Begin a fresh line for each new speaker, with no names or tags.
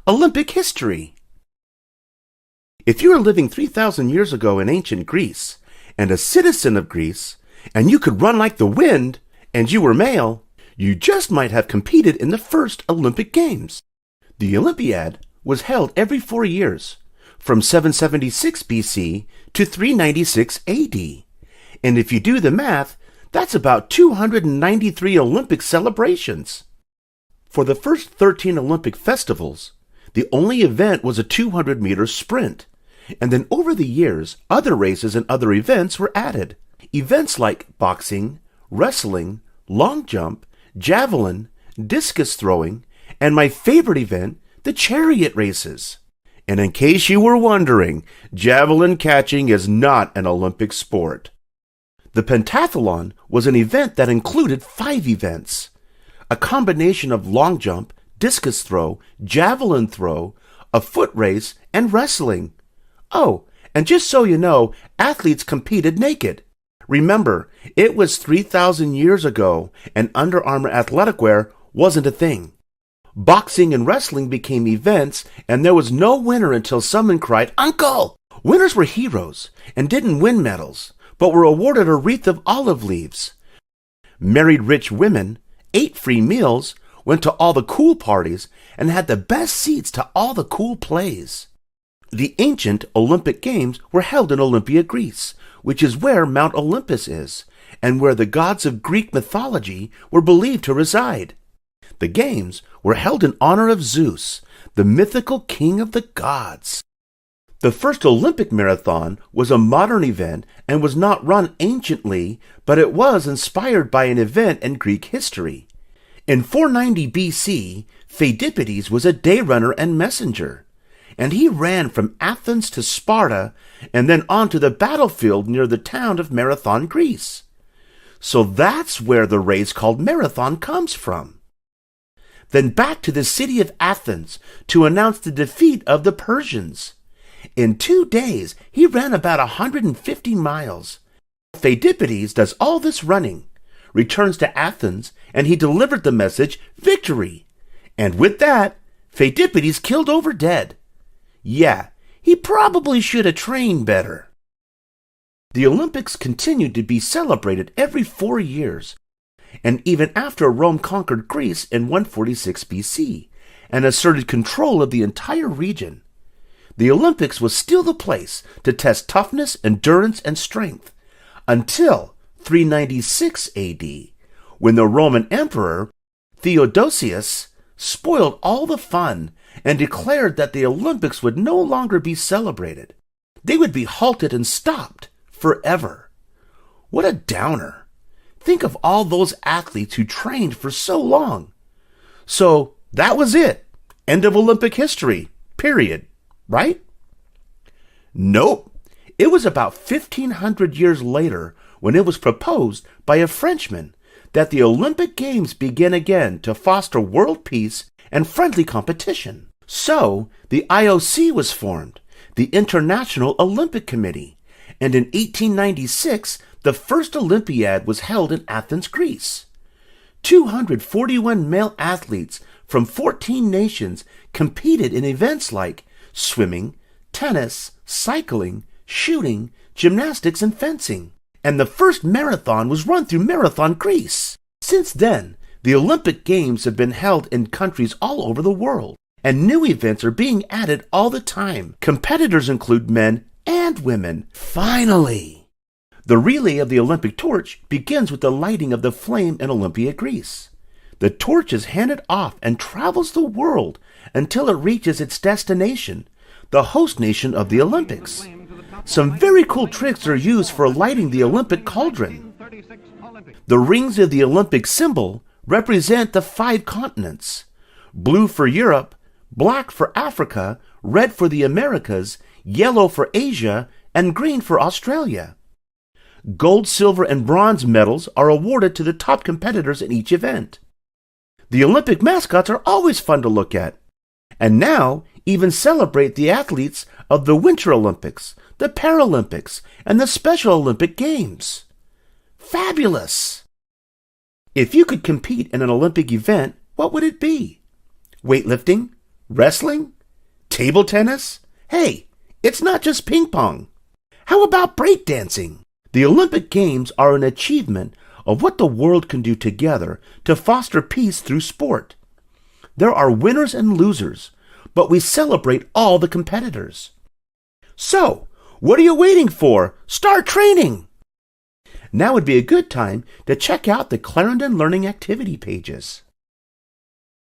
Olympic history. If you were living 3,000 years ago in ancient Greece, and a citizen of Greece, and you could run like the wind, and you were male, you just might have competed in the first Olympic Games. The Olympiad was held every 4 years, from 776 BC to 396 AD. And if you do the math, that's about 293 Olympic celebrations. For the first 13 Olympic festivals, the only event was a 200-meter sprint. And then over the years, other races and other events were added. Events like boxing, wrestling, long jump, javelin, discus throwing, and my favorite event, the chariot races. And in case you were wondering, javelin catching is not an Olympic sport. The pentathlon was an event that included 5 events. A combination of long jump, discus throw, javelin throw, a foot race, and wrestling. Oh, and just so you know, athletes competed naked. Remember, it was 3,000 years ago, and Under Armour athletic wear wasn't a thing. Boxing and wrestling became events, and there was no winner until someone cried, "Uncle!" Winners were heroes, and didn't win medals, but were awarded a wreath of olive leaves. Married rich women ate free meals, went to all the cool parties, and had the best seats to all the cool plays. The ancient Olympic Games were held in Olympia, Greece, which is where Mount Olympus is, and where the gods of Greek mythology were believed to reside. The games were held in honor of Zeus, the mythical king of the gods. The first Olympic marathon was a modern event and was not run anciently, but it was inspired by an event in Greek history. In 490 BC, Pheidippides was a day runner and messenger, and he ran from Athens to Sparta and then on to the battlefield near the town of Marathon, Greece. So that's where the race called Marathon comes from. Then back to the city of Athens to announce the defeat of the Persians. In 2 days, he ran about 150 miles. Pheidippides does all this running, returns to Athens, and he delivered the message, victory. And with that, Pheidippides killed over dead. Yeah, he probably should have trained better. The Olympics continued to be celebrated every 4 years, and even after Rome conquered Greece in 146 BC and asserted control of the entire region, the Olympics was still the place to test toughness, endurance, and strength, until 396 AD, when the Roman Emperor Theodosius spoiled all the fun and declared that the Olympics would no longer be celebrated. They would be halted and stopped forever. What a downer. Think of all those athletes who trained for so long. So that was it. End of Olympic history. Period. Right? Nope. It was about 1,500 years later when it was proposed by a Frenchman that the Olympic Games begin again to foster world peace and friendly competition. So, the IOC was formed, the International Olympic Committee, and in 1896, the first Olympiad was held in Athens, Greece. 241 male athletes from 14 nations competed in events like swimming, tennis, cycling, shooting, gymnastics, and fencing. And the first marathon was run through Marathon, Greece. Since then, the Olympic Games have been held in countries all over the world, and new events are being added all the time. Competitors include men and women. Finally! The relay of the Olympic torch begins with the lighting of the flame in Olympia, Greece. The torch is handed off and travels the world until it reaches its destination, the host nation of the Olympics. Some very cool tricks are used for lighting the Olympic cauldron. The rings of the Olympic symbol represent the 5 continents: blue for Europe, black for Africa, red for the Americas, yellow for Asia, and green for Australia. Gold, silver, and bronze medals are awarded to the top competitors in each event. The Olympic mascots are always fun to look at, and now even celebrate the athletes of the Winter Olympics, the Paralympics, and the Special Olympic Games. Fabulous! If you could compete in an Olympic event, what would it be? Weightlifting? Wrestling? Table tennis? Hey, it's not just ping pong. How about breakdancing? The Olympic Games are an achievement of what the world can do together to foster peace through sport. There are winners and losers, but we celebrate all the competitors. So, what are you waiting for? Start training! Now would be a good time to check out the Clarendon Learning Activity pages.